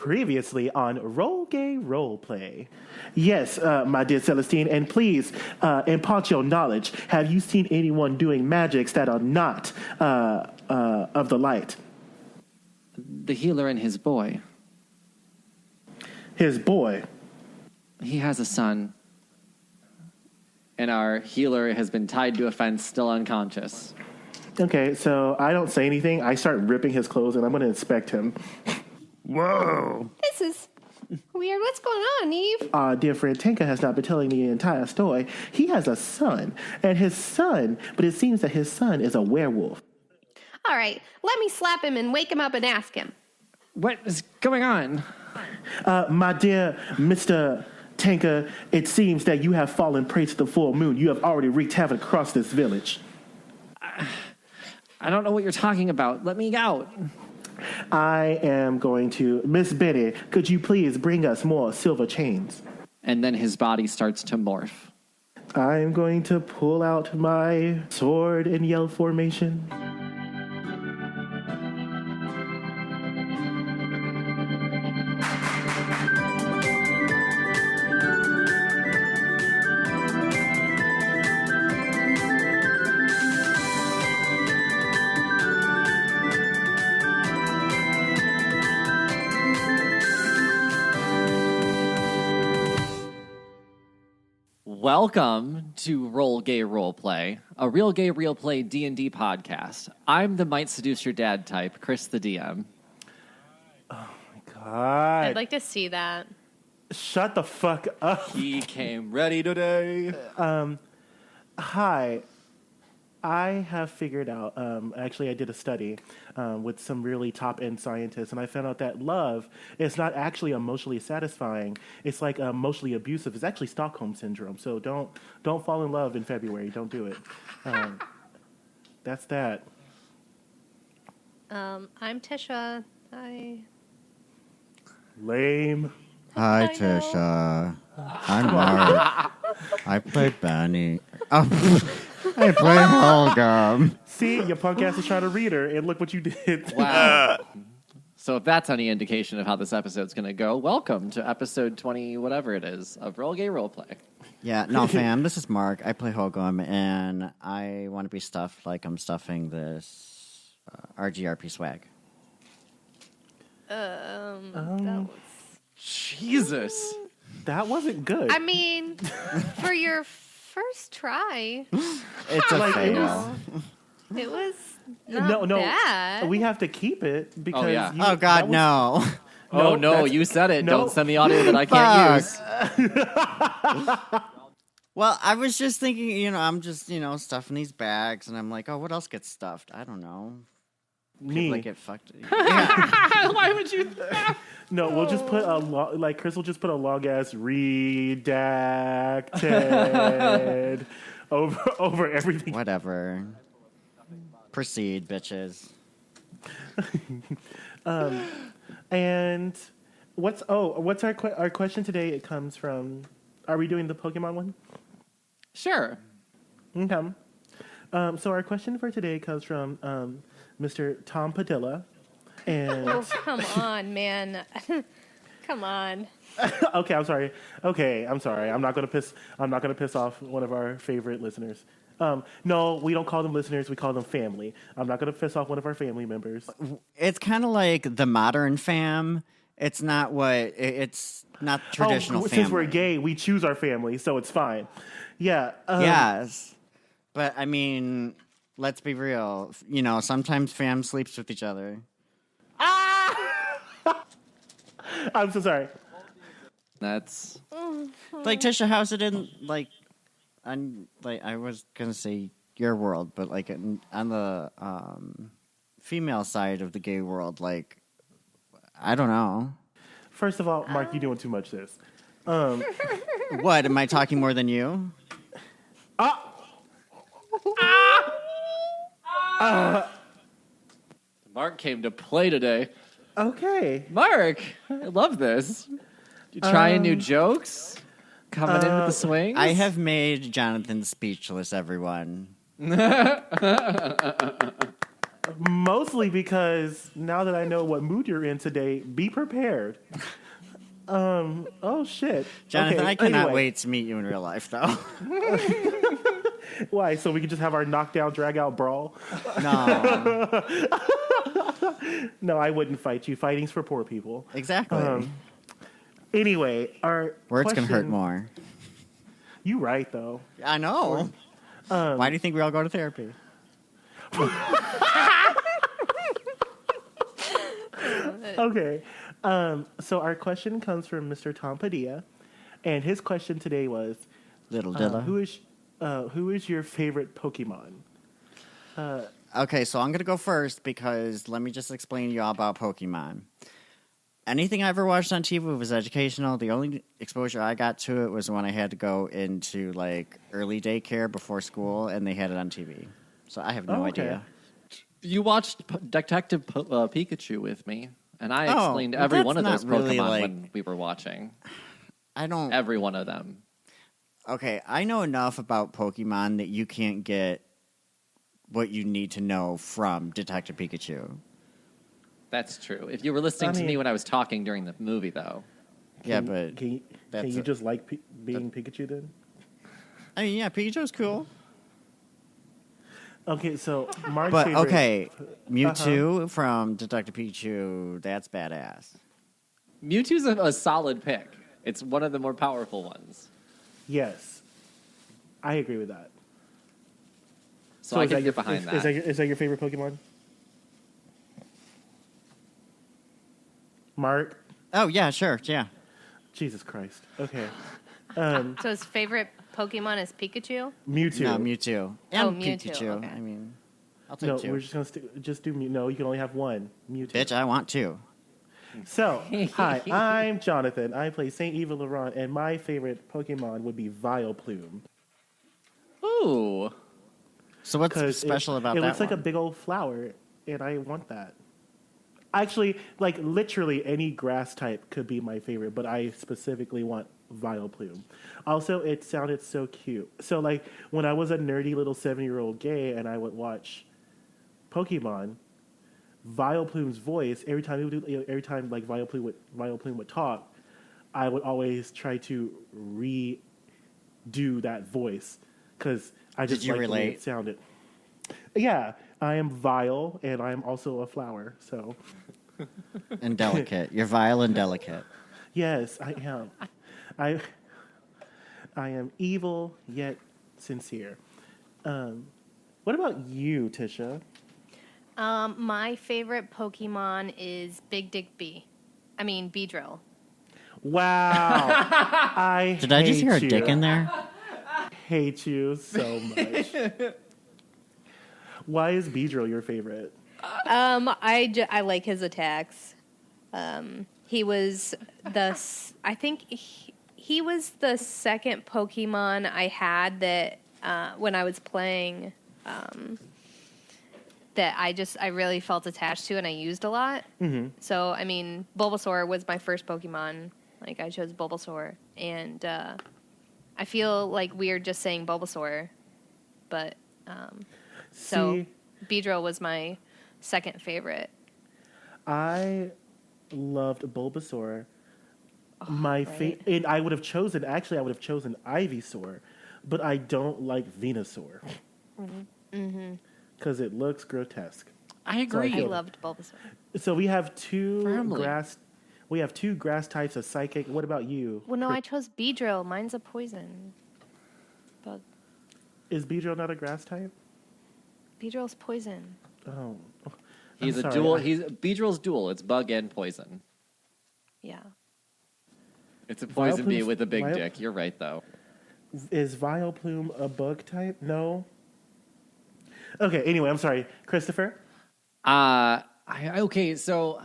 Previously on Role Gay Roleplay. Yes, my dear Celestine, and please impart your knowledge. Have you seen anyone doing magics that are not of the light? The healer and his boy. His boy? He has a son. And our healer has been tied to a fence, still unconscious. Okay, so I don't say anything. I start ripping his clothes, and I'm going to inspect him. Whoa. This is weird. What's going on, Eve? Dear friend Tinka has not been telling me the entire story. He has a son, but it seems that his son is a werewolf. All right, let me slap him and wake him up and ask him. What is going on? My dear Mr. Tinka, it seems that you have fallen prey to the full moon. You have already wreaked havoc across this village. I don't know what you're talking about. Let me out. I am going to... Miss Betty, could you please bring us more silver chains? And then his body starts to morph. I'm going to pull out my sword and yell formation. Welcome to Roll Gay Roleplay, a real gay real play D&D podcast. I'm the Might Seduce Your Dad type, Chris the DM. Oh my god. I'd like to see that. Shut the fuck up. He came ready today. Hi. I have figured out, actually I did a study with some really top-end scientists, and I found out that love is not actually emotionally satisfying. It's like emotionally abusive. It's actually Stockholm Syndrome, so don't fall in love in February. Don't do it. That's that. I'm Tisha. Hi. Lame. Hi, I know. Tisha. I'm Mark. I play Benny. I play Helga. See, your punk ass is trying to read her, and look what you did. Wow. So if that's any indication of how this episode's going to go, welcome to episode 20, whatever it is, of Roll Gay Roleplay. Yeah, no, fam. This is Mark. I play Hogum, and I want to be stuffed like I'm stuffing this RGRP swag. That was... Jesus. That wasn't good. I mean, for your first try, It's a Like, it fail. it was not bad. We have to keep it because. Oh, yeah. Oh, God, no. Oh, no, that's- you said it. no. Don't send me audio that I can't Fuck. use. Well, I was just thinking, I'm just, stuffing these bags, and I'm like, oh, what else gets stuffed? I don't know. Me. Like, get fucked. Yeah. Why would you? No, we'll just put Chris will just put a long ass redacted over everything. Whatever. Proceed, bitches. And what's our question today? It comes from. Are we doing the Pokemon one? Sure. Okay. So our question for today comes from Mr. Tom Padilla, and Oh, come on, man. Come on. okay, I'm sorry. Okay, I'm sorry. I'm not gonna piss off one of our favorite listeners. No, we don't call them listeners. We call them family. I'm not gonna piss off one of our family members. It's kind of like the modern fam. It's not it's not traditional family. Since we're gay, we choose our family, so it's fine. Yeah. Yes. But, I mean, let's be real. Sometimes fam sleeps with each other. I'm so sorry. That's... Like, Tisha, how's it in, I was going to say your world, but, on the female side of the gay world, I don't know. First of all, Mark, you're doing too much this. What, am I talking more than you? Mark came to play today. Okay. Mark, I love this. You trying new jokes? Coming in with the swings? I have made Jonathan speechless, everyone. Mostly because now that I know what mood you're in today, be prepared. Oh shit. Jonathan, Okay, I cannot anyway. wait to meet you in real life, though. Why? So we can just have our knockdown, drag out brawl? No, No, I wouldn't fight you. Fighting's for poor people. exactly. Anyway, our Words can hurt question- more. You right though. I know. Why do you think we all go to therapy? Okay. So our question comes from Mr. Tom Padilla, and his question today was, Little Dilla. who is your favorite Pokemon? Okay, so I'm going to go first because let me just explain to you all about Pokemon. Anything I ever watched on TV was educational. The only exposure I got to it was when I had to go into like early daycare before school, and they had it on TV. So I have no Oh, okay. idea. You watched Detective Pikachu with me, and I Oh, explained well, every that's one of those not really, Pokemon like- when we were watching. I don't. Every one of them. Okay, I know enough about Pokemon that you can't get what you need to know from Detective Pikachu. That's true. If you were listening to me mean- when I was talking during the movie, though. Yeah, but Can that's you a- just like being Pikachu then? I mean, yeah, Pikachu's cool. Okay, so Mark's But favorite. okay, Mewtwo from Detective Pikachu, that's badass. Mewtwo's a solid pick. It's one of the more powerful ones. Yes, I agree with that. So I is can that your, get behind is that. Is that your favorite Pokemon? Mark? Oh yeah, sure, yeah. Jesus Christ. Okay. So his favorite Pokemon is Pikachu? Mewtwo. No, Mewtwo and Oh, Mewtwo, Pikachu. okay. I mean, I'll take No, two. we're just gonna just do Mew. No, you can only have one. Mewtwo. Bitch, I want two. So, hi, I'm Jonathan. I play Saint Eva Laurent, and my favorite Pokemon would be Vileplume. Ooh. So what's 'Cause special about it that looks like a one? big old flower, and I want that. Actually, like literally any grass type could be my favorite, but I specifically want Vileplume. Also, it sounded so cute. So, like when I was a nerdy little 7-year-old gay, and I would watch Pokemon, Vileplume's voice every time like Vileplume would talk, I would always try to redo that voice because I just Did you liked the way relate? it sounded. Yeah, I am vile and I am also a flower. So And delicate. You're vile and delicate. yes, I am. I am evil yet sincere. What about you, Tisha? My favorite Pokemon is Big Dick B. I mean, Beedrill. Wow, I Did I just hate hear a you. dick in there? Hate you so much. Why is Beedrill your favorite? I like his attacks. He was he was the second Pokemon I had that when I was playing that I really felt attached to and I used a lot. Mm-hmm. So I mean, Bulbasaur was my first Pokemon. Like I chose Bulbasaur, and I feel like weird just saying Bulbasaur, but so See, Beedrill was my second favorite. I loved Bulbasaur. right. And I would have chosen Ivysaur, but I don't like Venusaur because it looks grotesque. I agree. I loved Bulbasaur. So we have two Firmly. grass. We have two grass types of psychic. What about you? Well, no, I chose Beedrill. Mine's a poison bug. Is Beedrill not a grass type? Beedrill's poison. Oh, He's I'm a sorry. dual. He's Beedrill's dual. It's bug and poison. Yeah. It's a poison bee Vileplume's- with a big Vile- dick. You're right, though. Is Vileplume a bug type? No. Okay. Anyway, I'm sorry, Christopher. Okay, so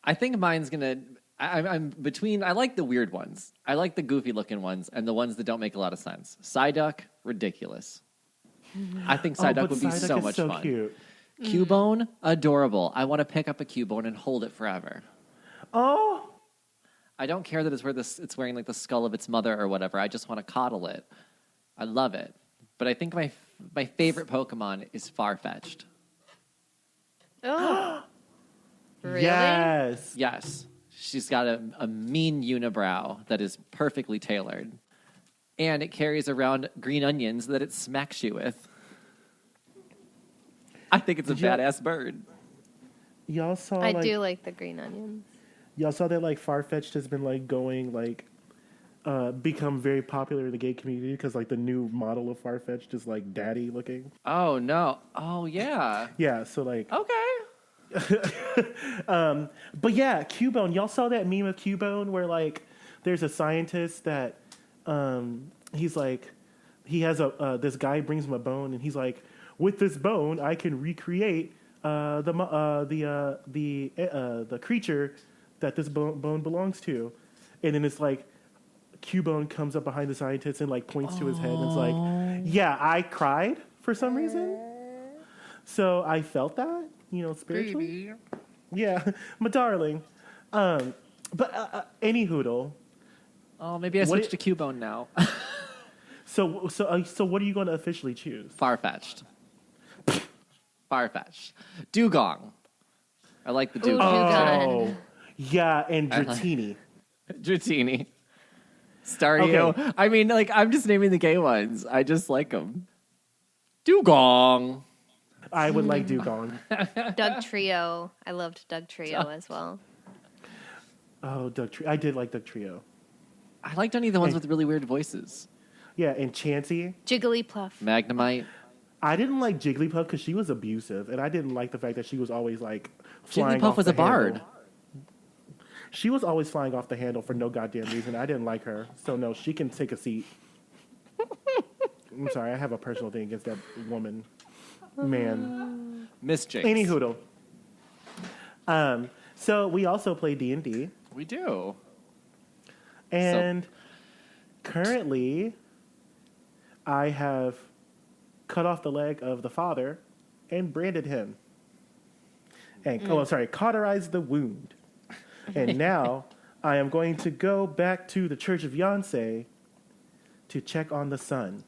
I think mine's gonna. I'm between. I like the weird ones. I like the goofy looking ones, and the ones that don't make a lot of sense. Psyduck, ridiculous. I think Psyduck but would be Psyduck so is much so fun. cute. Cubone, adorable. I want to pick up a Cubone and hold it forever. Oh, I don't care that it's wearing like the skull of its mother or whatever. I just want to coddle it. I love it. But I think my my favorite Pokemon is Farfetch'd. Oh, really? Yes. Yes. She's got a mean unibrow that is perfectly tailored. And it carries around green onions that it smacks you with. I think it's a Did you- badass bird. Y'all saw I like do like the green onions. y'all saw that like Farfetch'd has been like going like become very popular in the gay community because like the new model of Farfetch'd is like daddy looking. Oh, no. Oh, yeah. Yeah, so like Okay. but yeah, Cubone. Y'all saw that meme of Cubone where like there's a scientist that he's like he has this guy brings him a bone and he's like, with this bone I can recreate the creature that this bone belongs to, and then it's like Cubone comes up behind the scientist and like points to his head and it's like, yeah, I cried for some reason, so I felt that, you know, spiritually. Baby. Yeah, my darling. But any hoodle. Oh, maybe I What switched to Cubone now. So what are you going to officially choose? Farfetch'd. Farfetch'd. Dugong. I like the Ooh, Dugong. Dugong. Oh, yeah, and I like- Dratini. Dratini. Staryu. Okay. I mean, like, I'm just naming the gay ones. I just like them. Dugong. I would like Dugong. Doug Trio. I loved Doug Trio as well. Oh, Doug Trio. I did like Doug Trio. I liked any of the ones Hey. with really weird voices. Yeah, and Chansey. Jigglypuff. Magnemite. I didn't like Jigglypuff because she was abusive, and I didn't like the fact that she was always like flying Jigglypuff off was the a bard. handle. She was always flying off the handle for no goddamn reason. I didn't like her, so no, she can take a seat. I'm sorry, I have a personal thing against that woman. Man. Miss Jinx. Any hoodle. So we also play D&D, We do. and currently I have cut off the leg of the father and branded him. And cauterized the wound. And now I am going to go back to the Church of Yonsei to check on the son.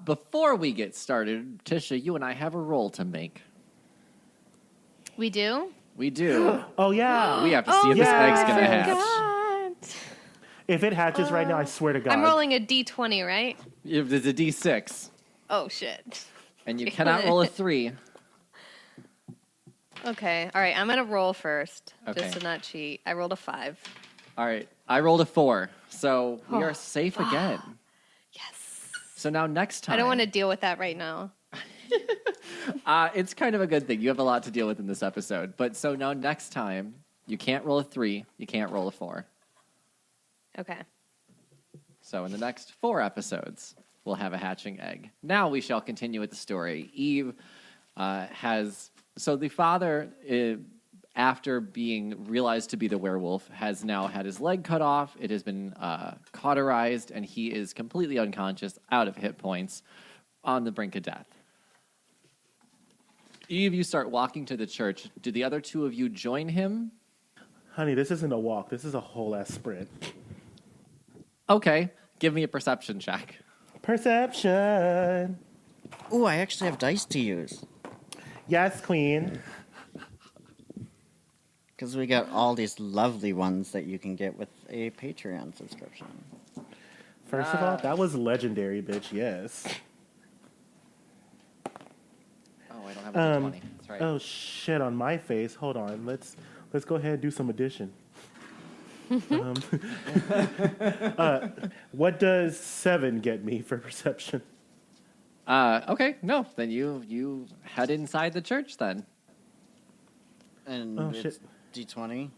Before we get started, Tisha, you and I have a roll to make. We do? We do. Oh yeah. We have to see if this yeah. egg's going to hatch. God. If it hatches right now, I swear to God. I'm rolling a d20, right? If it's a D6, Oh, shit. and you cannot roll a 3. Okay. All right. I'm going to roll first, Okay. just to not cheat. I rolled a 5. All right. I rolled a 4, so we are safe again. Yes. So now next time. I don't want to deal with that right now. It's kind of a good thing. You have a lot to deal with in this episode. But so now next time, you can't roll a 3, you can't roll a 4. Okay. So in the next 4 episodes, we'll have a hatching egg. Now we shall continue with the story. Eve has... So the father, after being realized to be the werewolf, has now had his leg cut off. It has been cauterized, and he is completely unconscious, out of hit points, on the brink of death. Eve, you start walking to the church. Do the other 2 of you join him? Honey, this isn't a walk. This is a whole ass sprint. Okay. Give me a perception check. Perception. Ooh, I actually have dice to use. Yes, queen. Because we got all these lovely ones that you can get with a Patreon subscription. First of all, that was legendary, bitch. Yes. Oh, I don't have a 20. That's right. Oh shit on my face. Hold on. Let's go ahead and do some addition. What does 7 get me for perception? Okay, no. Then you head inside the church then. And Oh, it's shit. D20.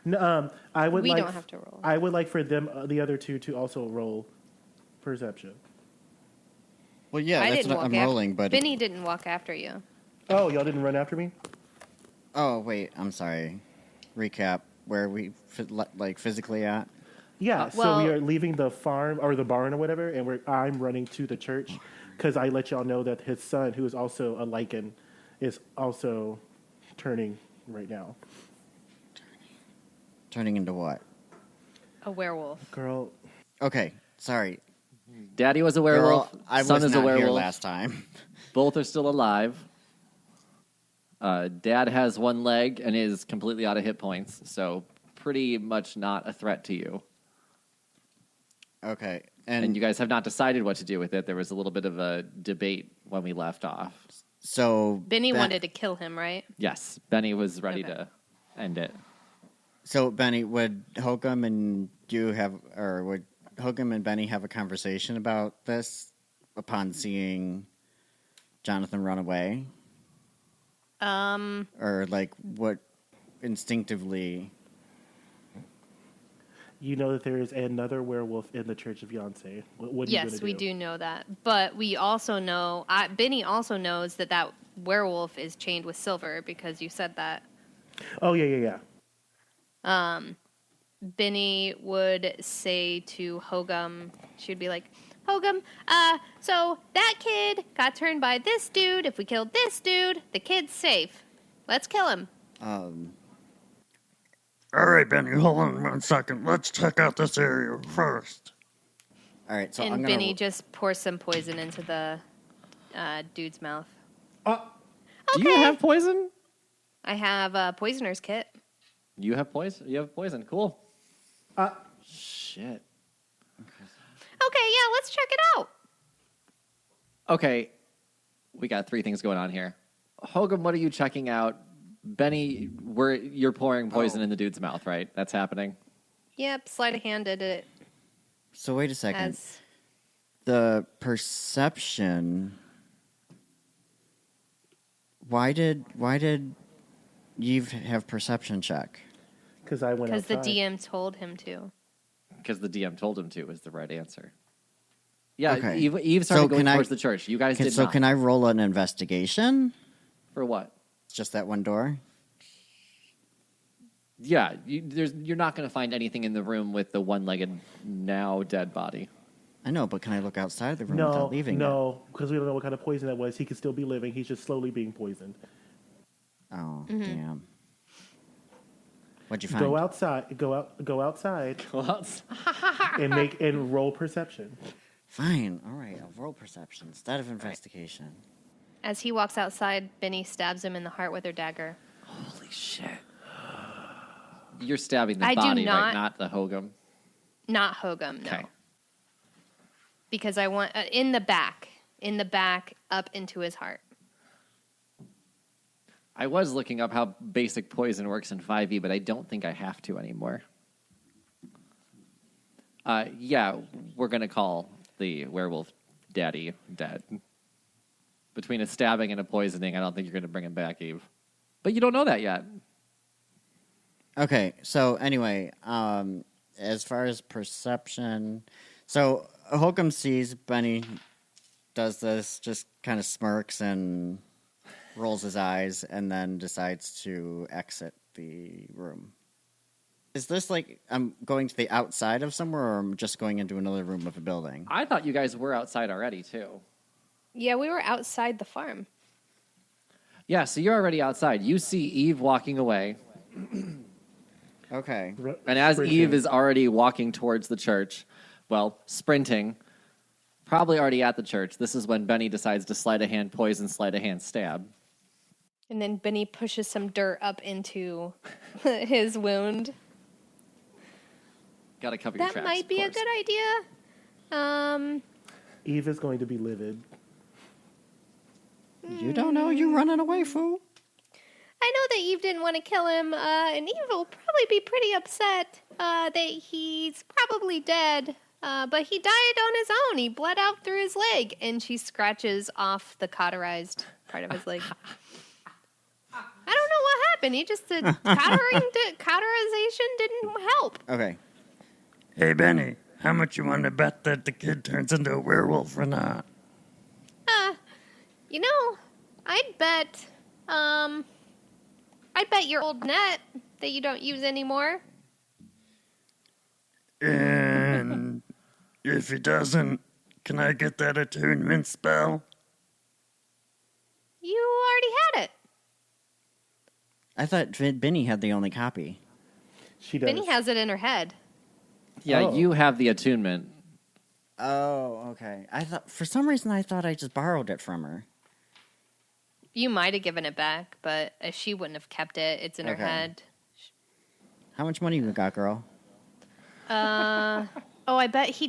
No, I would We like. don't have to roll. I would like for them, the other 2, to also roll perception. Well, yeah, I that's didn't what walk I'm after. rolling, but... Benny didn't walk after you. Oh, y'all didn't run after me? Oh, wait, I'm sorry. Recap. Where we physically at? Yeah. So well- we are leaving the farm or the barn or whatever, and I'm running to the church because I let y'all know that his son, who is also a lichen, is also turning right now. Turning into what? A werewolf. Girl, Okay, sorry. Daddy was a werewolf. Girl, I son was is not a werewolf. here last time. Both are still alive. Dad has one leg and is completely out of hit points, so pretty much not a threat to you. Okay. And you guys have not decided what to do with it. There was a little bit of a debate when we left off. So Benny wanted to kill him, right? Yes, Benny was ready Okay. to end it. So Benny, would Hokum and would Hokum and Benny have a conversation about this upon seeing Jonathan run away? Or like what instinctively? You know that there is another werewolf in the Church of Yonsei. What are you Yes, gonna we do? do know that. But we also know, Benny also knows that werewolf is chained with silver because you said that. Oh, yeah. Benny would say to Hogum, she would be like, Hogum, so that kid got turned by this dude. If we killed this dude, the kid's safe. Let's kill him. All right, Benny, hold on 1 second. Let's check out this area first. All right. So And I'm gonna. Benny just pours some poison into the dude's mouth. Do you have poison? I have a poisoner's kit. You have poison? You have poison. Cool. Shit. Okay, yeah, let's check it out. Okay, we got three things going on here. Hogum, what are you checking out? Benny, you're pouring poison in the dude's mouth, right? That's happening. Yep, sleight of hand did it So wait a second. as The perception. Why did Eve have perception check? Because I went because the outside. DM told him to. Because the DM told him to is the right answer. Yeah, Okay. Eve started So going can I- towards the church. You guys did So not. can I roll an investigation? For what? It's just that one door. Yeah, you're not going to find anything in the room with the one-legged, now dead body. I know, but can I look outside the room without leaving? No, because we don't know what kind of poison that was. He could still be living. He's just slowly being poisoned. It? Oh, damn. What'd you find? Go outside. Go outside, and roll perception. Fine. All right. I'll roll perception instead of investigation. As he walks outside, Benny stabs him in the heart with her dagger. Holy shit. You're stabbing the I do body, not- right? Not the Hogum. Not Hogum, no. Okay. Because I want in the back, up into his heart. I was looking up how basic poison works in 5e, but I don't think I have to anymore. Yeah, we're going to call the werewolf daddy dead. Between a stabbing and a poisoning, I don't think you're going to bring him back, Eve. But you don't know that yet. Okay. So anyway, as far as perception, so Holcomb sees Benny does this, just kind of smirks and rolls his eyes, and then decides to exit the room. Is this like I'm going to the outside of somewhere, or I'm just going into another room of a building? I thought you guys were outside already, too. Yeah, we were outside the farm. Yeah, so you're already outside. You see Eve walking away. Okay. And as Sprinting. Eve is already walking towards the church, well, sprinting, probably already at the church, this is when Benny decides to sleight of hand poison, sleight of hand stab. And then Benny pushes some dirt up into his wound. Got to cover your That tracks. might of be a course. good idea. Eve is going to be livid. You don't know you running away, fool. I know that Eve didn't want to kill him, and Eve will probably be pretty upset that he's probably dead. But he died on his own. He bled out through his leg, and she scratches off the cauterized part of his leg. I don't know what happened. He just did cauterization didn't help. Okay. Hey, Benny, how much you want to bet that the kid turns into a werewolf or not? You know, I'd bet your old net that you don't use anymore. And if he doesn't, can I get that attunement spell? You already had it. I thought Benny had the only copy. She does. Benny has it in her head. Yeah, Oh. you have the attunement. Oh, okay. I thought for some reason I thought I just borrowed it from her. You might have given it back, but she wouldn't have kept it. It's in her Okay. head. How much money you got, girl? I bet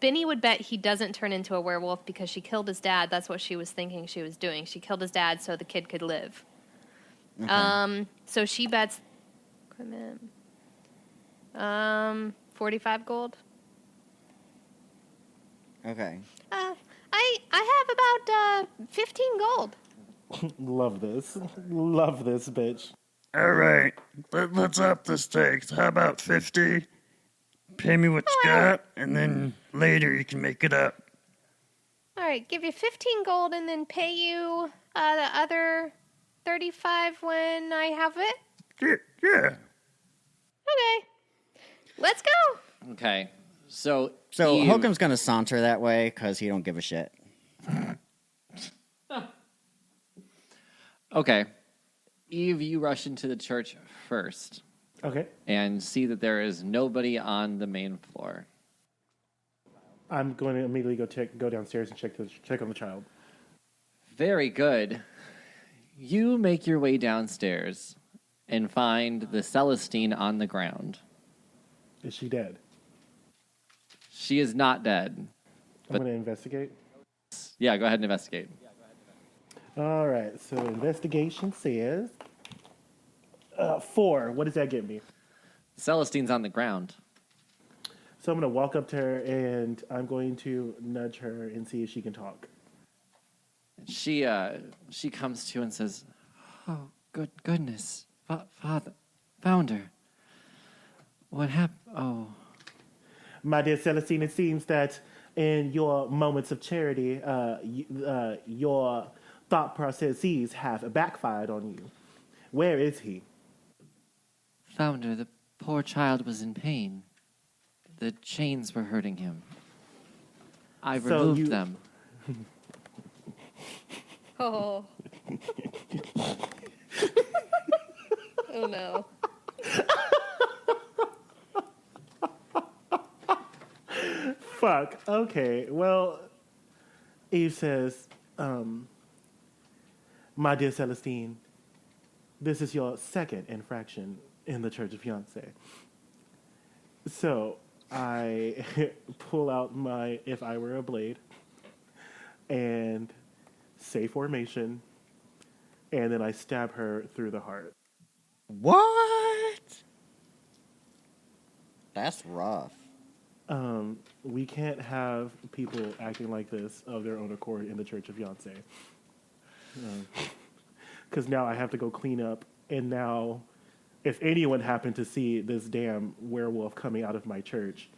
Benny would bet he doesn't turn into a werewolf because she killed his dad. That's what she was thinking she was doing. She killed his dad so the kid could live. Okay. So she bets equipment. 45 gold. Okay. I have about 15 gold. Love this. Love this, bitch. All right, let's up the stakes. How about 50? Pay me what you got, and then later you can make it up. All right, give you 15 gold and then pay you the other 35 when I have it. Yeah. Okay. Let's go. Okay. So So Eve, Hokum's gonna saunter that way because he don't give a shit. Okay. Eve, you rush into the church first Okay. and see that there is nobody on the main floor. I'm going to immediately go downstairs and check on the child. Very good. You make your way downstairs and find the Celestine on the ground. Is she dead? She is not dead. I'm going to investigate. Yeah, go ahead and investigate. All right. So investigation says 4. What does that get me? Celestine's on the ground. So I'm going to walk up to her and I'm going to nudge her and see if she can talk. She comes to you and says, "Oh, goodness, Father, Founder, what happened? Oh, My dear Celestine, it seems that in your moments of charity, your thought processes have backfired on you. Where is he? Founder, the poor child was in pain. The chains were hurting him. I So removed you- them." Oh. Oh no. Fuck. Okay. Well, Eve says, my dear Celestine, this is your second infraction in the Church of Fiancé. So I pull out my If I Were a Blade and say formation, and then I stab her through the heart. What? That's rough. We can't have people acting like this of their own accord in the Church of Fiancé. Because now I have to go clean up, and now if anyone happened to see this damn werewolf coming out of my church,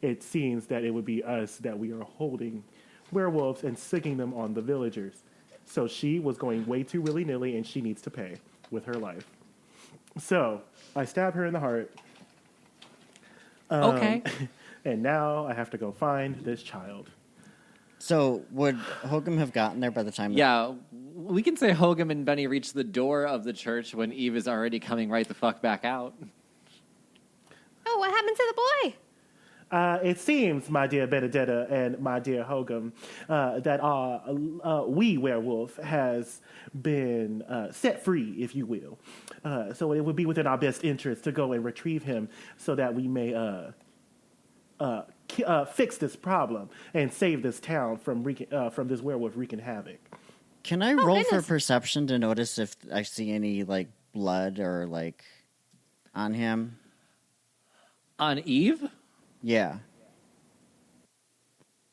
it seems that it would be us that we are holding werewolves and sicking them on the villagers. So she was going way too willy-nilly, and she needs to pay with her life. So I stab her in the heart. Okay. And now I have to go find this child. So would Hokum have gotten there by the time? Yeah, we can say Hogum and Benny reach the door of the church when Eve is already coming right the fuck back out. Oh, what happened to the boy? It seems, my dear Benedetta and my dear Hogum, that our wee werewolf has been set free, if you will. So it would be within our best interest to go and retrieve him so that we may fix this problem and save this town from this werewolf wreaking havoc. Can I roll for goodness. perception to notice if I see any like blood or like on him? On Eve? Yeah.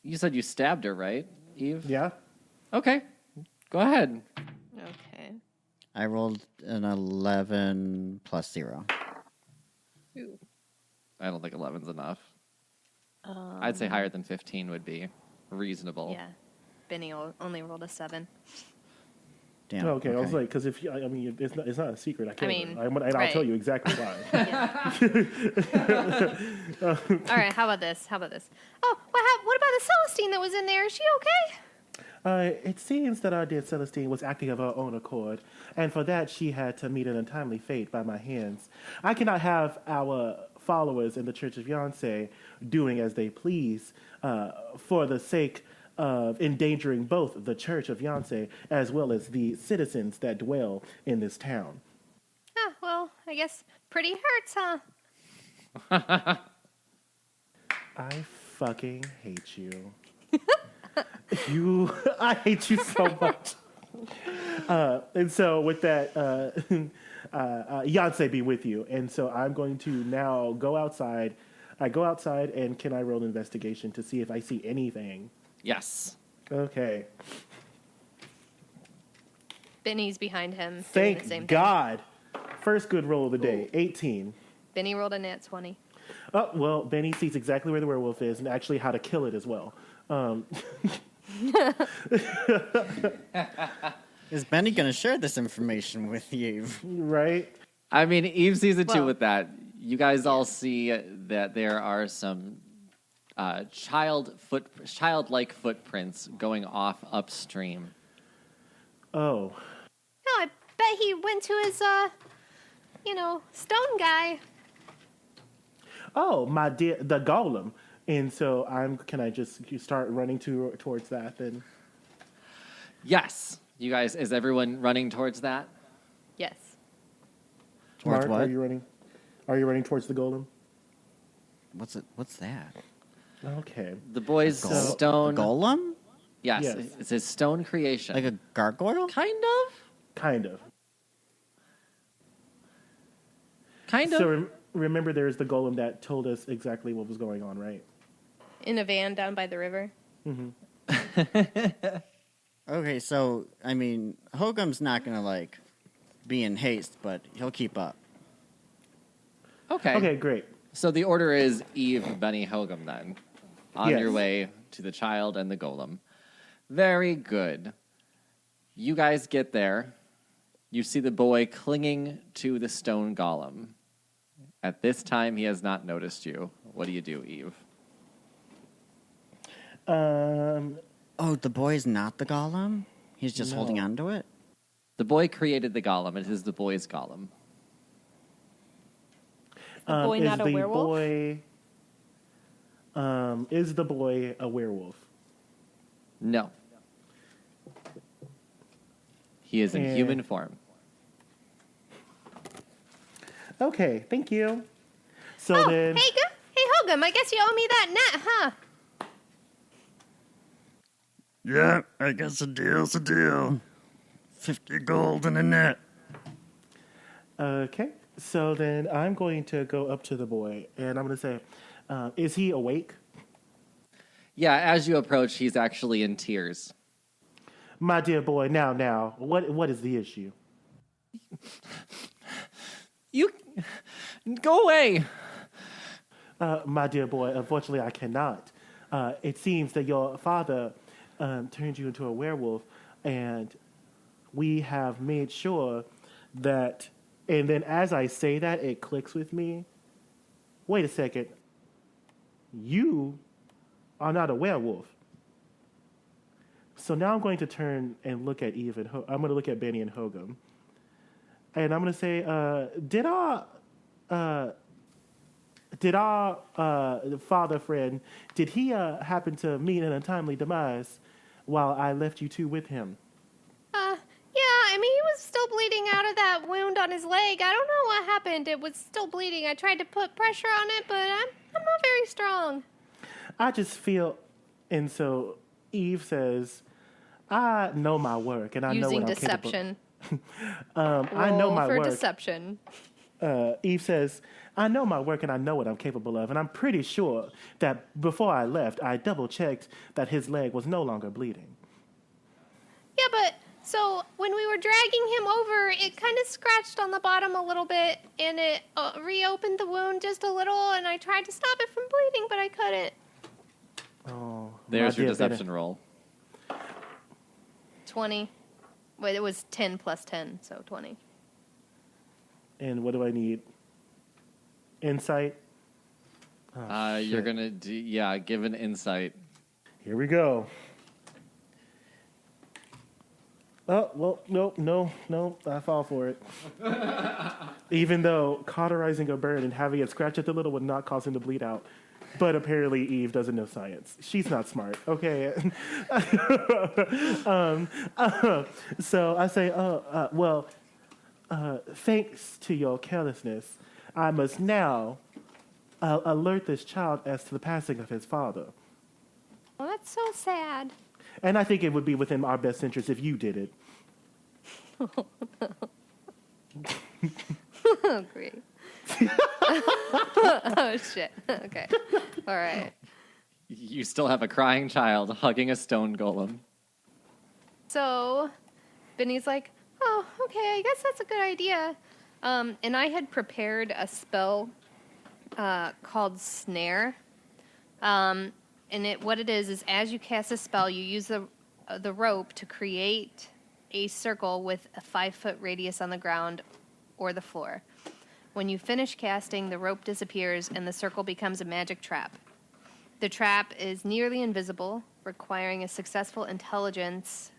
You said you stabbed her, right, Eve? Yeah? Okay, go ahead. Okay. I rolled an 11 plus 0. Ooh. I don't think 11's enough. I'd say higher than 15 would be reasonable. Yeah. Benny only rolled a 7. Damn. Okay, I was like, because if I mean, it's not a secret. I can't. mean, and I'll right. tell you exactly why. All right, how about this? Oh, what about the Celestine that was in there? Is she okay? It seems that our dear Celestine was acting of her own accord, and for that she had to meet an untimely fate by my hands. I cannot have our followers in the Church of Yonsei doing as they please for the sake of endangering both the Church of Yonsei as well as the citizens that dwell in this town. Ah, well, I guess pretty hurts, huh? I fucking hate you. I hate you so much. And so with that, Yonsei be with you. And so I'm going to now go outside. I go outside, and can I roll an investigation to see if I see anything? Yes. Okay. Benny's behind him doing the same Thank thing. God. First good roll of the day, 18. Benny rolled a nat 20. Oh, well, Benny sees exactly where the werewolf is and actually how to kill it as well. Is Benny going to share this information with you? Right? I mean, Eve sees it too Well- with that. You guys all see that there are some childlike footprints going off upstream. Oh. No, I bet he went to his, stone guy. Oh, my dear, the golem. And so can I just start running towards that then? Yes. You guys, is everyone running towards that? Yes. Towards Mark, what? Are you running towards the golem? What's it? What's that? Okay. The boy's A stone. golem? Yes, Yes. it's his stone creation. Like a gargoyle? Kind of. Kind of. Kind of. So remember there's the golem that told us exactly what was going on, right? In a van down by the river. Okay, so, I mean, Hogam's not going to, be in haste, but he'll keep up. Okay. Okay, great. So the order is Eve, Benny, Hogum then. On Yes. your way to the child and the golem. Very good. You guys get there. You see the boy clinging to the stone golem. At this time, he has not noticed you. What do you do, Eve? Oh, the boy's not the golem? He's just holding No. on to it? The boy created the golem. It is the boy's golem. The boy is not a the werewolf? Is the boy a werewolf? No. He is in Eh. human form. Okay, thank you. So Oh, then, hey Hogum, I guess you owe me that net, huh? Yeah, I guess a deal's a deal. 50 gold in a net. okay. So then I'm going to go up to the boy and I'm going to say, is he awake? Yeah, as you approach, he's actually in tears. My dear boy, now, what is the issue? You go away. My dear boy, unfortunately, I cannot. It seems that your father turned you into a werewolf, and we have made sure that. And then, as I say that, it clicks with me. Wait a second. You are not a werewolf. So now I'm going to turn and look at Eve and I'm going to look at Benny and Hogum, and I'm going to say, did our father friend, did he happen to meet an untimely demise while I left you two with him? Yeah, I mean, he was still bleeding out of that wound on his leg. I don't know what happened. It was still bleeding. I tried to put pressure on it, but I'm not very strong. I just feel, and so Eve says, I know my work, and I know Using what I'm deception. I know Roll my for work. deception. Eve says, I know my work and I know what I'm capable of, and I'm pretty sure that before I left, I double-checked that his leg was no longer bleeding. Yeah, but so when we were dragging him over, it kind of scratched on the bottom a little bit, and it reopened the wound just a little, and I tried to stop it from bleeding, but I couldn't. Oh, There's my your dear deception roll. 20. Wait, it was 10 plus 10, so 20. And what do I need? Insight? You're shit. going to give an insight. Here we go. Oh, well, no, I fall for it. Even though cauterizing a burn and having it scratch at the little would not cause him to bleed out. But apparently Eve doesn't know science. She's not smart, okay? So I say, thanks to your carelessness, I must now alert this child as to the passing of his father. Well, that's so sad. And I think it would be within our best interest if you did it. Oh, great. Oh, shit. Okay. All right. You still have a crying child hugging a stone golem. So, Benny's like, oh, okay, I guess that's a good idea. And I had prepared a spell called Snare. What it is as you cast a spell, you use the rope to create a circle with a 5-foot radius on the ground or the floor. When you finish casting, the rope disappears and the circle becomes a magic trap. The trap is nearly invisible, requiring a successful intelligence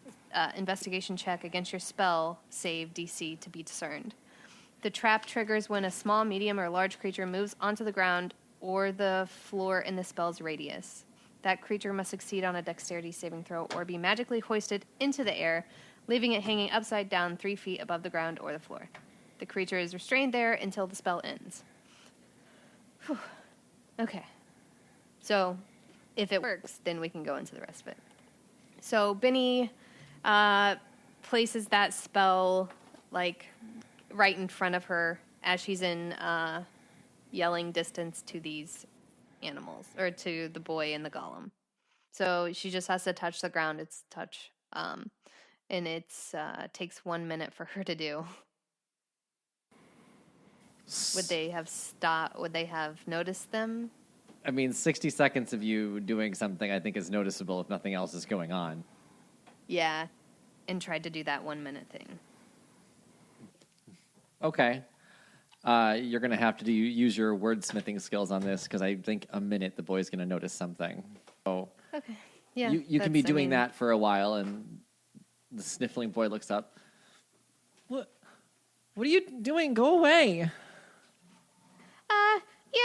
investigation check against your spell save DC to be discerned. The trap triggers when a small, medium, or large creature moves onto the ground or the floor in the spell's radius. That creature must succeed on a dexterity saving throw or be magically hoisted into the air, leaving it hanging upside down 3 feet above the ground or the floor. The creature is restrained there until the spell ends. Whew. Okay. So, if it works, then we can go into the rest of it. So, Benny places that spell, like, right in front of her as she's in yelling distance to these animals, or to the boy and the golem. So she just has to touch the ground. It's touch. And it's takes 1 minute for her to do. Would they have stopped? Would they have noticed them? I mean, 60 seconds of you doing something I think is noticeable if nothing else is going on. Yeah, and tried to do that 1 minute thing. Okay. You're going to have to use your wordsmithing skills on this because I think a minute the boy's going to notice something. So Okay. Yeah. you can be doing that for a while, and the sniffling boy looks up. What are you doing? Go away. Yeah,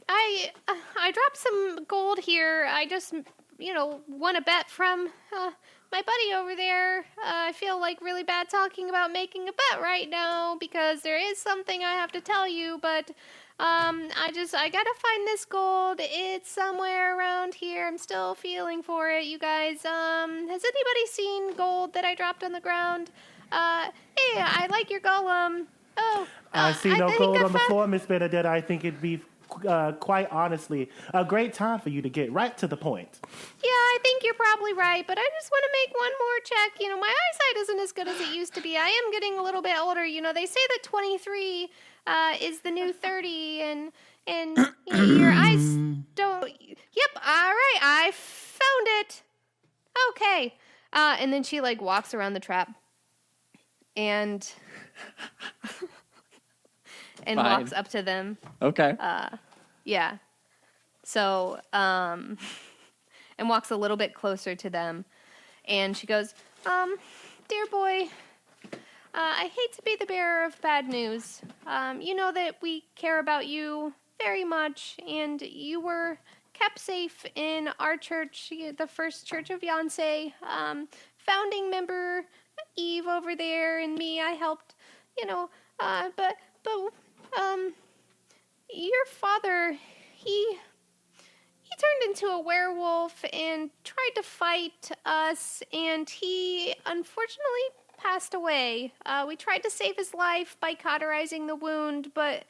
I dropped some gold here. I just, won a bet from my buddy over there. I feel like really bad talking about making a bet right now because there is something I have to tell you, but I gotta find this gold. It's somewhere around here. I'm still feeling for it, you guys. Has anybody seen gold that I dropped on the ground? Hey, I like your golem. Oh, I see no think gold I on the found- floor, Miss Benedetta. I think it'd be, quite honestly, a great time for you to get right to the point. Yeah, I think you're probably right, but I just want to make one more check. My eyesight isn't as good as it used to be. I am getting a little bit older. They say that 23 is the new 30, and your eyes don't. Yep, all right, I found it. Okay, and then she walks around the trap, and Fine. walks up to them. Okay. Yeah. So, and walks a little bit closer to them. And she goes, dear boy, I hate to be the bearer of bad news. You know that we care about you very much, and you were kept safe in our church, the First Church of Yonsei. Founding member Eve over there and me, I helped, but your father, he turned into a werewolf and tried to fight us, and he unfortunately passed away. We tried to save his life by cauterizing the wound, but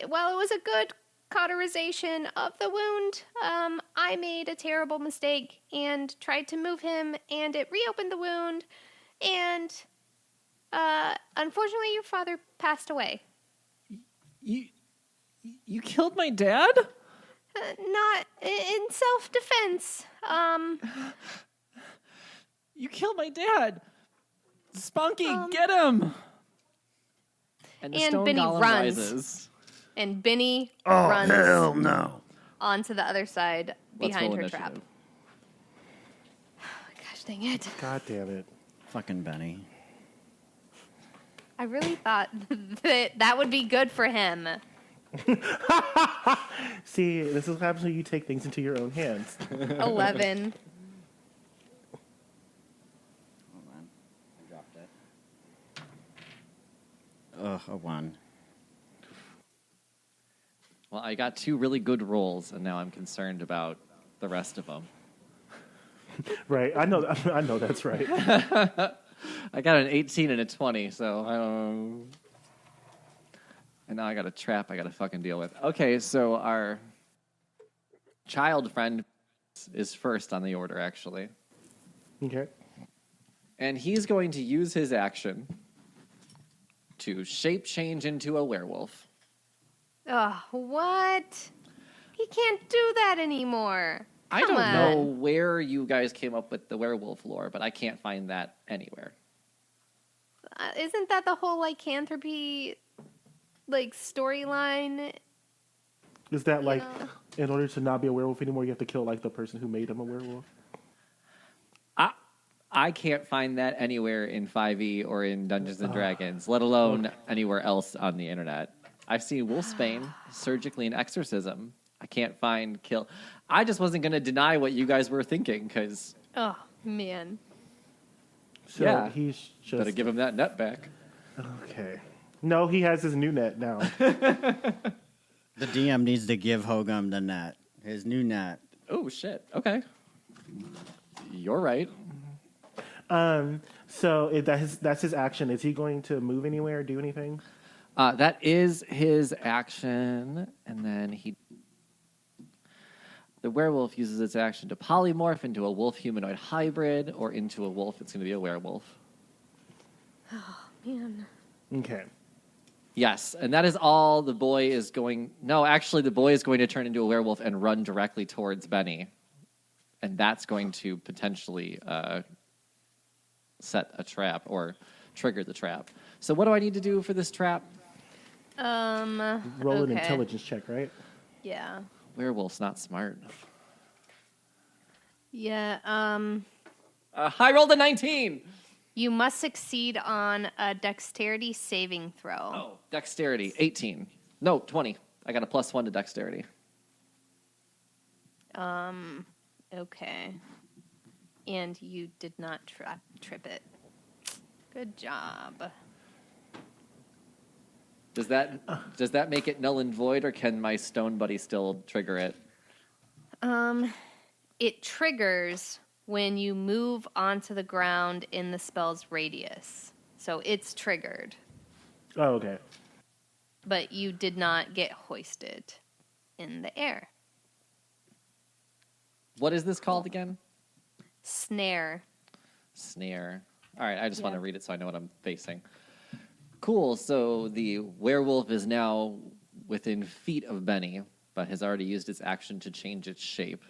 while it was a good cauterization of the wound, I made a terrible mistake and tried to move him, and it reopened the wound, and unfortunately your father passed away. You killed my dad? Not in self-defense. You killed my dad. Spunky, get him. And the stone Benny golem runs. rises. And Benny Oh, runs hell no. onto the other side Let's behind roll her initiative. trap. Oh my gosh, Dang it. God damn it. Fucking Benny. I really thought that would be good for him. See, this is what happens when you take things into your own hands. 11. Hold on. I dropped it. Ugh, a 1. Well, I got 2 really good rolls, and now I'm concerned about the rest of them. Right. I know that's right. I got an 18 and a 20, so I don't. And now I got a trap I got to fucking deal with. Okay, so our child friend is first on the order, actually. Okay. And he's going to use his action to shape change into a werewolf. Oh, what? He can't do that anymore. I Come don't know on. where you guys came up with the werewolf lore, but I can't find that anywhere. Isn't that the whole lycanthropy storyline? Is that like, know. in order to not be a werewolf anymore, you have to kill like the person who made him a werewolf? I can't find that anywhere in 5e or in Dungeons and Dragons, let alone anywhere else on the internet. I've seen Wolfsbane, Surgically, and Exorcism. I can't find kill. I just wasn't going to deny what you guys were thinking, because... Oh, man. So Yeah. he's just... Better give him that nut back. Okay. No, he has his new net now. The DM needs to give Hogum the net. His new net. Oh, shit. Okay. You're right. So that's his action. Is he going to move anywhere or do anything? That is his action, and then the werewolf uses its action to polymorph into a wolf-humanoid hybrid, or into a wolf. It's going to be a werewolf. Man. Okay. Yes, and that is all the boy is going... No, actually, the boy is going to turn into a werewolf and run directly towards Benny. And that's going to potentially set a trap, or trigger the trap. So what do I need to do for this trap? Roll an Okay. intelligence check, right? Yeah. Werewolf's not smart. Yeah, I rolled a 19! you must succeed on a dexterity saving throw. Oh, dexterity, 18. No, 20. I got a +1 to dexterity. Okay. And you did not trip it. Good job. Does that make it null and void, or can my stone buddy still trigger it? It triggers when you move onto the ground in the spell's radius. So it's triggered, Oh, okay. but you did not get hoisted in the air. What is this called again? Snare. Snare. All right, I just want Yeah. to read it so I know what I'm facing. Cool, so the werewolf is now within feet of Benny, but has already used its action to change its shape.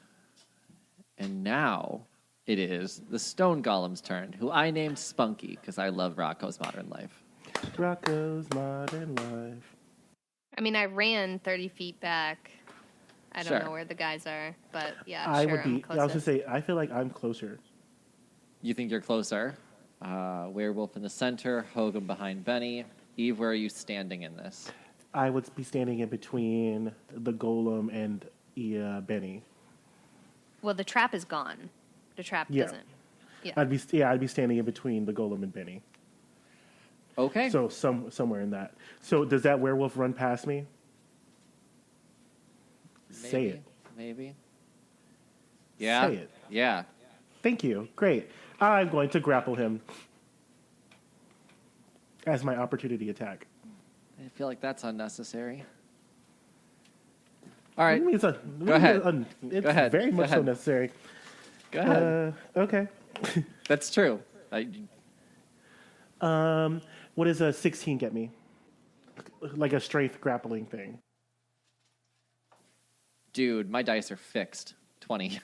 And now it is the stone golem's turn, who I named Spunky because I love Rocco's Modern Life. Rocco's Modern Life. I mean, I ran 30 feet back. I don't Sure. know where the guys are, but yeah, I sure, would I'm be. I was closest. gonna say. I feel like I'm closer. You think you're closer? Werewolf in the center, Hogan behind Benny. Eve, where are you standing in this? I would be standing in between the golem and Benny. Well, the trap is gone. The trap Yeah. doesn't. Yeah. I'd be standing in between the golem and Benny. Okay. So somewhere in that. So does that werewolf run past me? Say it. Maybe. Yeah. Say it. Yeah. Thank you. Great. I'm going to grapple him as my opportunity attack. I feel like that's unnecessary. All right. It's Go ahead. It's Go ahead. very Go much so ahead. necessary. Go ahead. Okay. That's true. What does a 16 get me? Like a strength grappling thing. Dude, my dice are fixed. 20.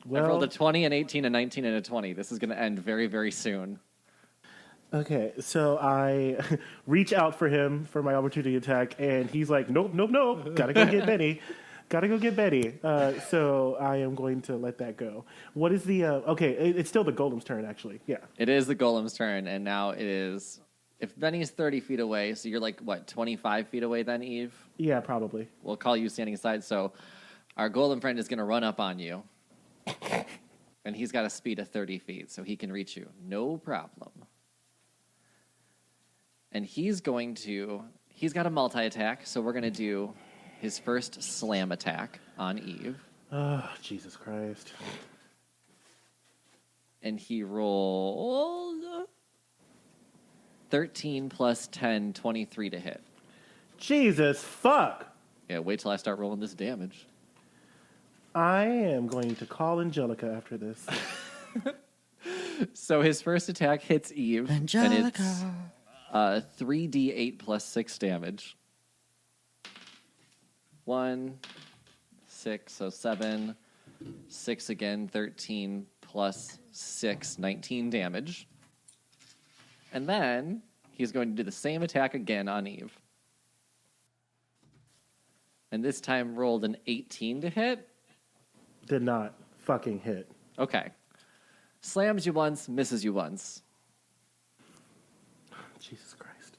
Well, I've rolled a 20, an 18, a 19, and a 20. This is going to end very, very soon. okay, so I reach out for him for my opportunity attack, and he's like, nope, nope, nope, gotta go get Benny. Gotta go get Betty. So I am going to let that go. What is the... okay, it's still the golem's turn, actually. Yeah. It is the golem's turn, and now it is... If Benny's 30 feet away, so you're like, what, 25 feet away then, Eve? Yeah, probably. We'll call you standing aside, so our golem friend is going to run up on you. And he's got a speed of 30 feet, so he can reach you. No problem. And he's going to... He's got a multi-attack, so we're going to do his first slam attack on Eve. Oh, Jesus Christ. And he rolled 13 plus 10, 23 to hit. Jesus fuck! Yeah, wait till I start rolling this damage. I am going to call Angelica after this. So his first attack hits Eve, Angelica. and it's 3d8 plus 6 damage. 1, 6, so 7, 6 again, 13 plus 6, 19 damage. And then he's going to do the same attack again on Eve. And this time rolled an 18 to hit. Did not fucking hit. Okay. Slams you once, misses you once. Jesus Christ.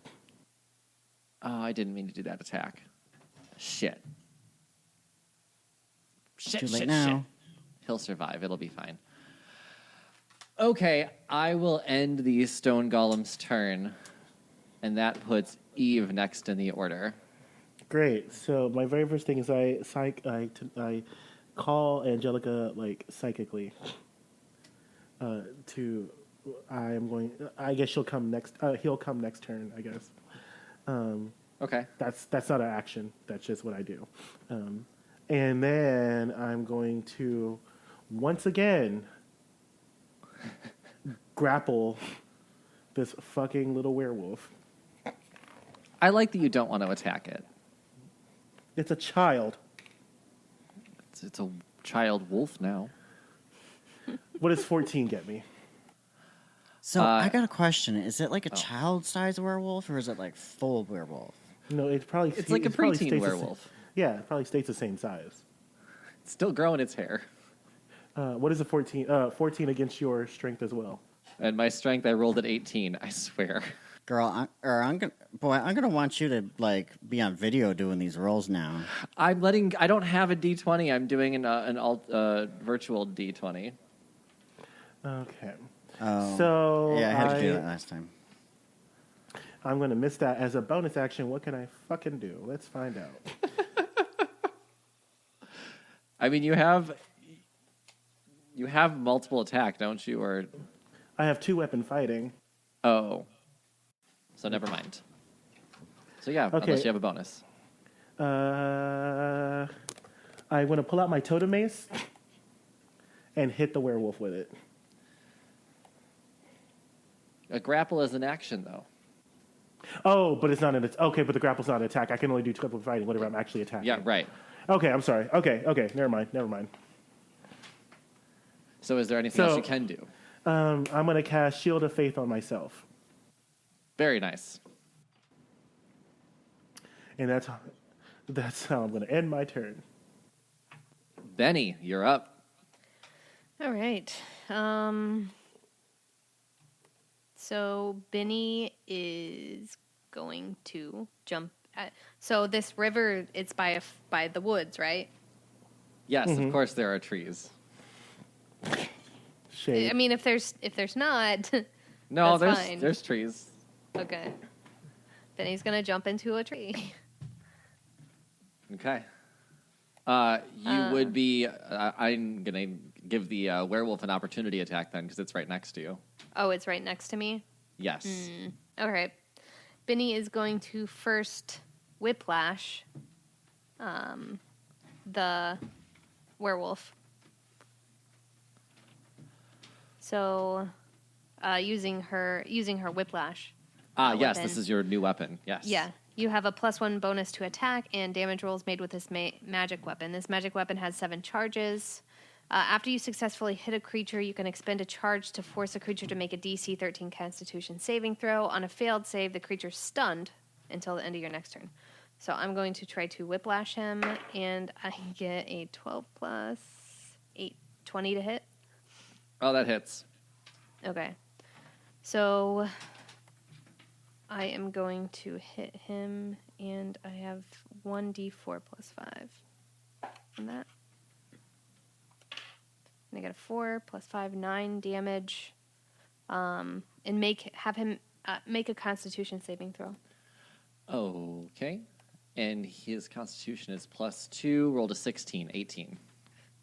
Oh, I didn't mean to do that attack. Shit. Shit, Too late shit, now. shit. He'll survive. It'll be fine. Okay, I will end the stone golem's turn. And that puts Eve next in the order. Great. So my very first thing is I call Angelica like psychically. I guess she'll come next. He'll come next turn. I guess. Okay. That's not an action. That's just what I do. And then I'm going to once again grapple this fucking little werewolf. I like that you don't want to attack it. It's a child. It's a child wolf now. What does 14 get me? So I got a question. Is it like a child-sized werewolf, or is it like full werewolf? No, it's probably It's like a probably preteen stays the werewolf. same- yeah, it probably stays the same size. It's still growing its hair. What is a 14? 14 against your strength as well. And my strength, I rolled at 18, I swear. Girl, I'm gonna want you to like be on video doing these rolls now. I don't have a D20. I'm doing an virtual D20. Okay. Oh, So yeah, I had to do that last time. I'm going to miss that as a bonus action. What can I fucking do? Let's find out. I mean, you have multiple attack, don't you? Or I have 2-weapon fighting. oh, so never mind. So yeah, Okay. unless you have a bonus. I'm going to pull out my totem mace and hit the werewolf with it. A grapple is an action, though. Oh, but it's not an okay. But the grapple's not an attack. I can only do 2-weapon fighting whenever I'm actually attacking. Yeah, right. Okay, I'm sorry. Okay. Never mind. So is there anything else you can do? I'm going to cast Shield of Faith on myself, Very nice. and that's how I'm going to end my turn. Benny, you're up. All right. So Benny is going to jump at. So this river, it's by the woods, right? Yes, of course there are trees. Shade. I mean, if there's not, No, That's fine. there's trees. okay. Benny's gonna jump into a tree. Okay. You would be. I'm gonna give the werewolf an opportunity attack then, because it's right next to you. Oh, it's right next to me. Yes. All right. Benny is going to first whiplash the werewolf. So, using her whiplash. Yes, weapon. this is your new weapon. Yes. Yeah. You have a +1 bonus to attack and damage rolls made with this magic weapon. This magic weapon has 7 charges. After you successfully hit a creature, you can expend a charge to force a creature to make a DC 13 Constitution saving throw. On a failed save, the creature's stunned until the end of your next turn. So I'm going to try to whiplash him, and I get a 12 plus 8, 20 to hit. Oh, that hits. Okay. So I am going to hit him, and I have 1d4 plus 5 on that. And I got a 4 plus 5, 9 damage. And have him make a Constitution saving throw. Okay. And his constitution is +2. Rolled a 16, 18.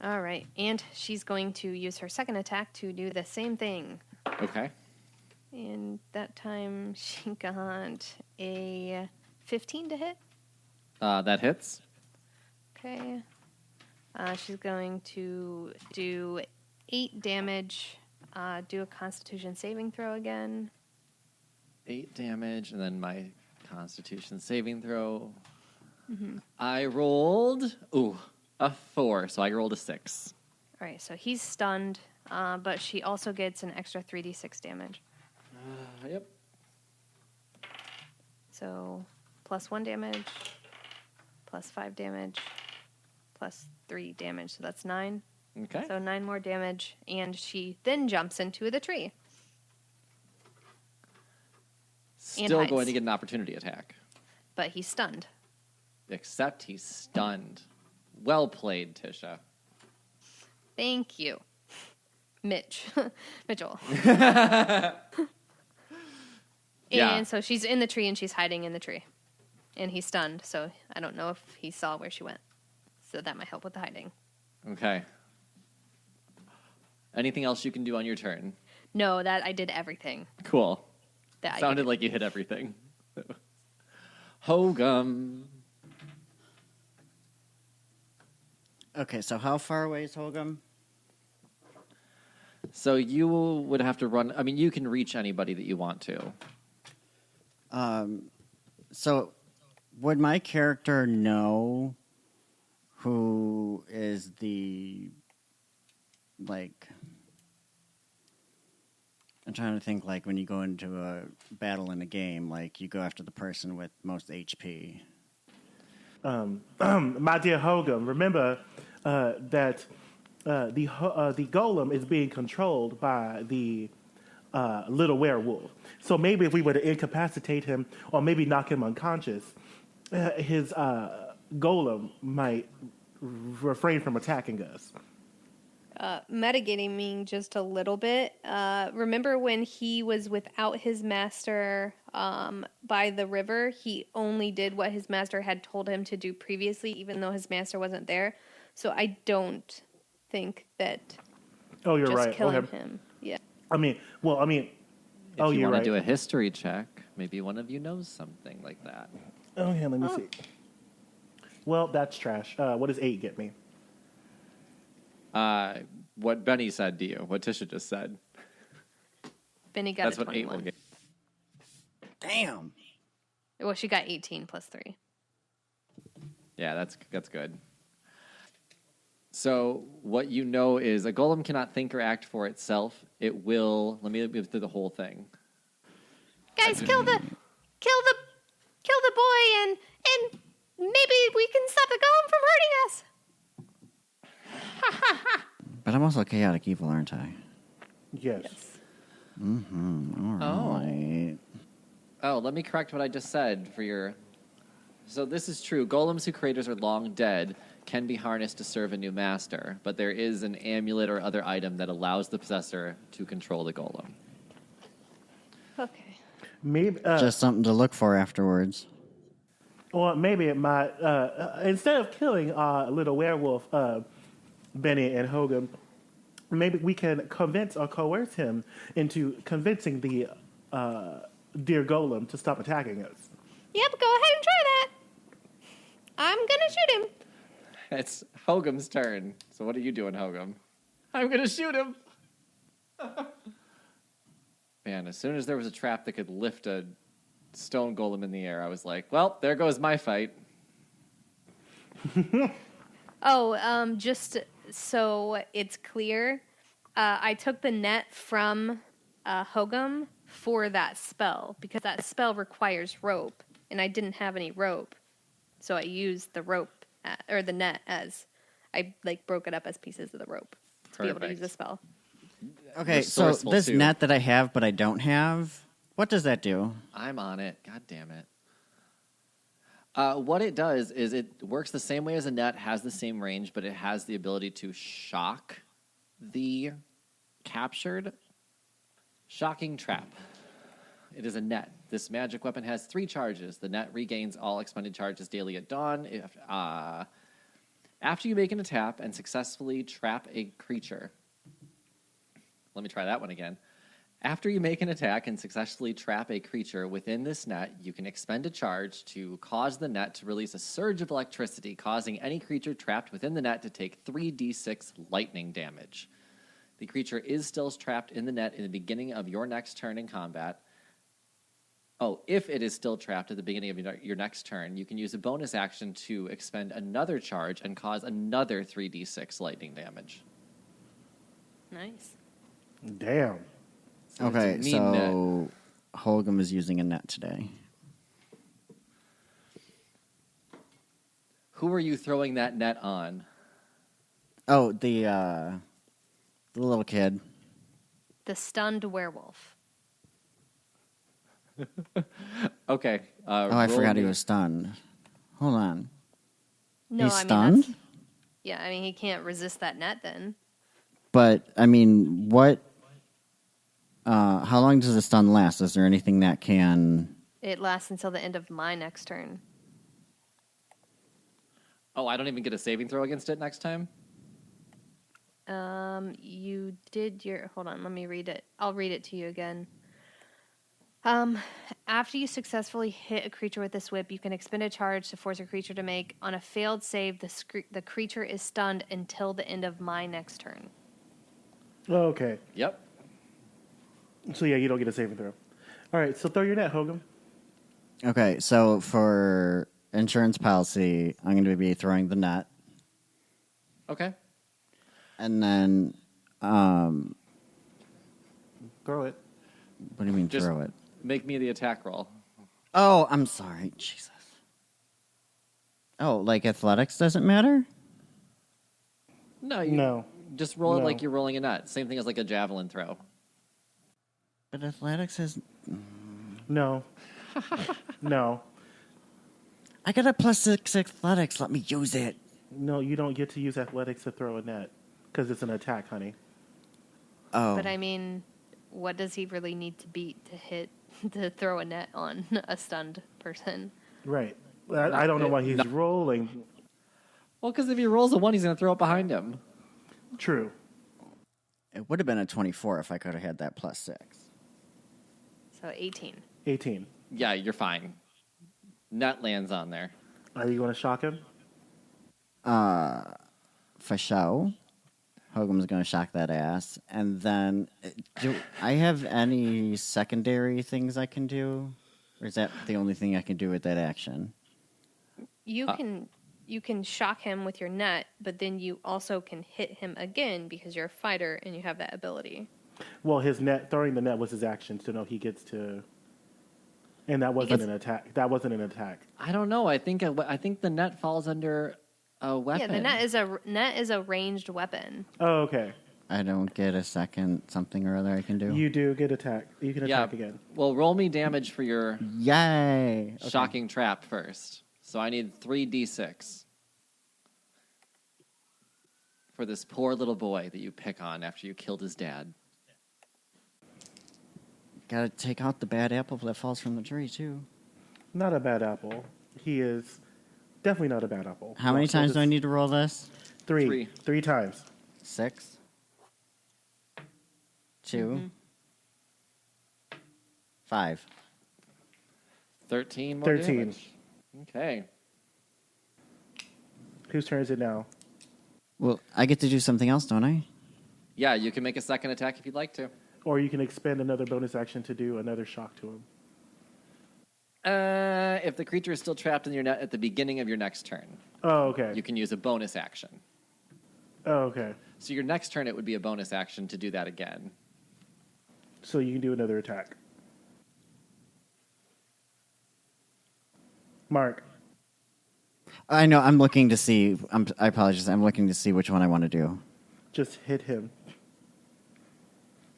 All right. And she's going to use her second attack to do the same thing. Okay. And that time she got a 15 to hit. That hits. Okay. She's going to do 8 damage. Do a Constitution saving throw again. 8 damage, and then my constitution saving throw. Mm-hmm. I rolled, a 4, so I rolled a 6. All right, so he's stunned, but she also gets an extra 3d6 damage. Yep. So plus 1 damage, plus 5 damage, plus 3 damage, so that's 9. Okay. So 9 more damage, and she then jumps into the tree. Still hides. going to get an opportunity attack. But he's stunned. Except he's stunned. Well played, Tisha. Thank you. Mitchell. Yeah. And so she's in the tree, and she's hiding in the tree. And he's stunned, so I don't know if he saw where she went. So that might help with the hiding. Okay. Anything else you can do on your turn? No, that I did everything. Cool. That Sounded like you hit everything. Hogum. Okay, so how far away is Hogum? So you would have to run. I mean, you can reach anybody that you want to. So would my character know who is the, like, I'm trying to think, like, when you go into a battle in a game, like, you go after the person with most HP. My dear Hogum, remember that the golem is being controlled by the little werewolf. So maybe if we were to incapacitate him or maybe knock him unconscious, his golem might refrain from attacking us. Metagaming me just a little bit. Remember when he was without his master by the river? He only did what his master had told him to do previously, even though his master wasn't there. So I don't think that Oh, you're just right. killing Okay. him. Yeah. I mean, If you're you want right. to do a history check, maybe one of you knows something like that. Oh, yeah, let me see. Well, that's trash. What does 8 get me? What Benny said to you, what Tisha just said. Benny got That's a what 8 will 21. get. Damn! Well, she got 18 plus 3. Yeah, that's good. So what you know is a golem cannot think or act for itself. It will. Let me move through the whole thing. Guys, kill the boy, and maybe we can stop the golem from hurting us. But I'm also chaotic evil, aren't I? Yes. Mm-hmm. All right. Oh, let me correct what I just said for your... So this is true. Golems whose creators are long dead can be harnessed to serve a new master, but there is an amulet or other item that allows the possessor to control the golem. Okay. Maybe, Just something to look for afterwards. or maybe it might, instead of killing little werewolf, Benny and Hogan, maybe we can convince or coerce him into convincing the dear golem to stop attacking us. Yep, go ahead and try that. I'm gonna shoot him. It's Hogam's turn. So what are you doing, Hogam? I'm going to shoot him. Man, as soon as there was a trap that could lift a stone golem in the air, I was like, well, there goes my fight. Just so it's clear, I took the net from Hogum for that spell because that spell requires rope, and I didn't have any rope. So I used the rope or the net as I broke it up as pieces of the rope to be able to use the spell. Okay, so Resourceful, this too. net that I have but I don't have, what does that do? I'm on it. God damn it. What it does is it works the same way as a net, has the same range, but it has the ability to shock the captured. Shocking trap. It is a net. This magic weapon has 3 charges. The net regains all expended charges daily at dawn. After you make an attack and successfully trap a creature. Let me try that one again. After you make an attack and successfully trap a creature within this net, you can expend a charge to cause the net to release a surge of electricity, causing any creature trapped within the net to take 3d6 lightning damage. The creature is still trapped in the net in the beginning of your next turn in combat. Oh, if it is still trapped at the beginning of your next turn, you can use a bonus action to expend another charge and cause another 3d6 lightning damage. Nice. Damn. So it's a Okay, mean so net. Holgum is using a net today. Who are you throwing that net on? Oh, the little kid. The stunned werewolf. Okay. Oh, I forgot he was stunned. Hold on. No, He's I mean stunned? that's, yeah. I mean he can't resist that net then. But, I mean, what... how long does the stun last? Is there anything that can... It lasts until the end of my next turn. Oh, I don't even get a saving throw against it next time? You did your. Hold on, let me read it. I'll read it to you again. After you successfully hit a creature with this whip, you can expend a charge to force a creature to make. On a failed save, the creature is stunned until the end of my next turn. Oh, okay. Yep. So yeah, you don't get a saving throw. All right, so throw your net, Hogan. Okay, so for insurance policy, I'm going to be throwing the net. Okay. And then, Throw it. what do you mean Just throw it? make me the attack roll. Oh, I'm sorry. Jesus. Oh, like athletics doesn't matter? No, No. just roll it No. like you're rolling a net. Same thing as like a javelin throw. But athletics is... No. No. I got a +6 athletics. Let me use it. No, you don't get to use athletics to throw a net because it's an attack, honey. Oh. But I mean, what does he really need to beat to hit to throw a net on a stunned person? Right. I don't know why he's rolling. Well, because if he rolls a 1, he's going to throw it behind him. True. It would have been a 24 if I could have had that +6. So 18. 18. Yeah, you're fine. Net lands on there. Are you going to shock him? For show. Hogan's going to shock that ass. And then, do I have any secondary things I can do? Or is that the only thing I can do with that action? You can shock him with your net, but then you also can hit him again because you're a fighter and you have that ability. Well, his net, throwing the net was his action, so no, he gets to. And that wasn't an attack. That wasn't an attack. I don't know. I think the net falls under a weapon. Yeah, the net is a ranged weapon. Oh, okay. I don't get a second something or other I can do? You do get attack. You can attack again. Well, roll me damage for your Yay! Okay. shocking trap first. So I need 3d6 for this poor little boy that you pick on after you killed his dad. Gotta take out the bad apple that falls from the tree, too. Not a bad apple. He is definitely not a bad apple. How many So times do I just need to roll this? Three. 3 times. 6. 2. 5. 13 more 13. damage. Okay. Whose turn is it now? Well, I get to do something else, don't I? Yeah, you can make a second attack if you'd like to. Or you can expend another bonus action to do another shock to him. If the creature is still trapped in your net at the beginning of your next turn, Oh, okay. you can use a bonus action. Oh, okay. So your next turn, it would be a bonus action to do that again. So you can do another attack. Mark. I know. I'm looking to see. I apologize. I'm looking to see which one I want to do. Just hit him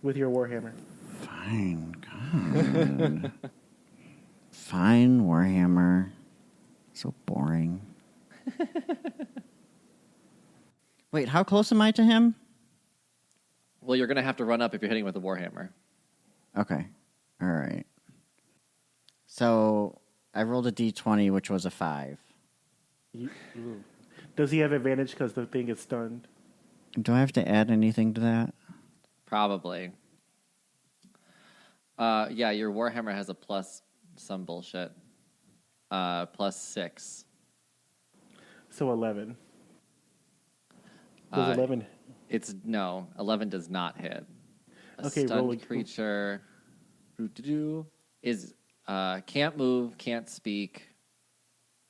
with your warhammer. Fine. God. Fine, Warhammer. So boring. Wait, how close am I to him? Well, you're going to have to run up if you're hitting with a warhammer. Okay. All right. So I rolled a d20, which was a 5. Ooh. Does he have advantage because the thing is stunned? Do I have to add anything to that? Probably. Yeah, your warhammer has a plus some bullshit. Plus 6. So 11. Does 11? It's no 11 does not hit. A Okay, roll stunned creature is can't move, can't speak.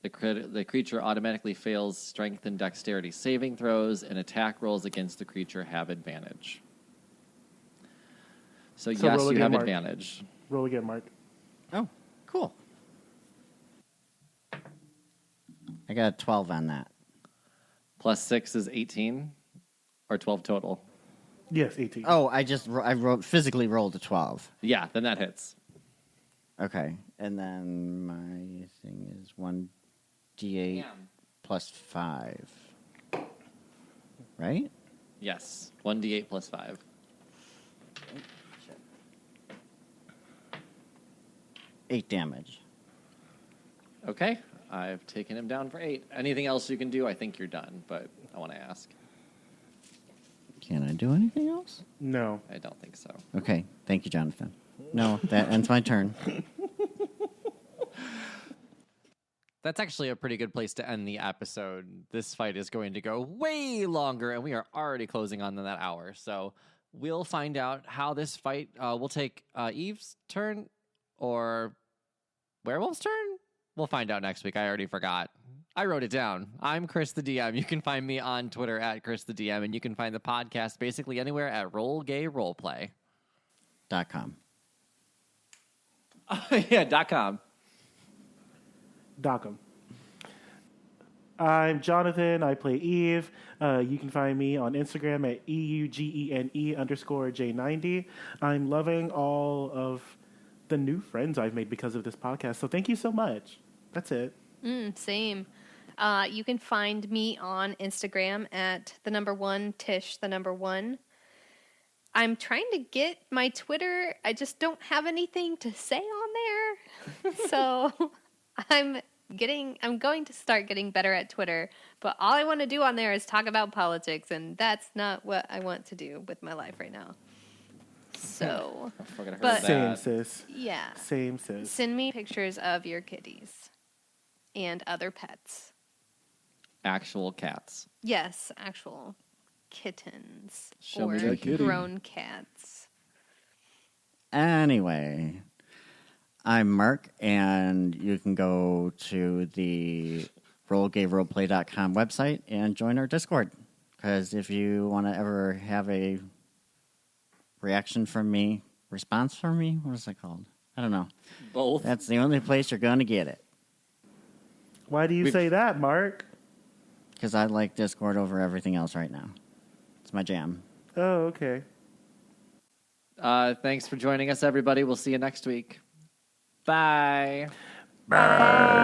The creature automatically fails strength and dexterity saving throws, and attack rolls against the creature have advantage. So yes, roll you again, have Mark. advantage. Roll again, Mark. Oh, cool. I got a 12 on that. Plus 6 is 18, or 12 total. Yes, 18. Oh, physically rolled a 12. Yeah, then that hits. Okay, and then my thing is 1d8 plus 5. Right? Yes, 1d8 plus 5. Eight damage. Okay, I've taken him down for 8. Anything else you can do? I think you're done, but I want to ask. Can I do anything else? No. I don't think so. Okay, thank you, Jonathan. No, that ends my turn. That's actually a pretty good place to end the episode. This fight is going to go way longer, and we are already closing on that hour. So we'll find out how this fight will take Eve's turn or Werewolf's turn. We'll find out next week. I already forgot. I wrote it down. I'm Chris the DM. You can find me on Twitter at Chris the DM, and you can find the podcast basically anywhere at rollgayroleplay. .com. Yeah, .com. Dockham. I'm Jonathan. I play Eve. You can find me on Instagram at EUGENE_J90. I'm loving all of the new friends I've made because of this podcast. So thank you so much. That's it. Same. You can find me on Instagram at Tish. I'm trying to get my Twitter. I just don't have anything to say on there. So I'm going to start getting better at Twitter, but all I want to do on there is talk about politics, and that's not what I want to do with my life right now. So, but Same, sis. yeah, Same, sis. send me pictures of your kitties and other pets. Actual cats. Yes, actual kittens Show or me that kitty. grown cats. Anyway, I'm Mark, and you can go to the rollgayroleplay.com website and join our Discord. Because if you want to ever have a reaction from me, response from me, what is it called? I don't know. Both. That's the only place you're going to get it. Why do you say that, Mark? Because I like Discord over everything else right now. It's my jam. Oh, okay. Thanks for joining us, everybody. We'll see you next week. Bye. Bye.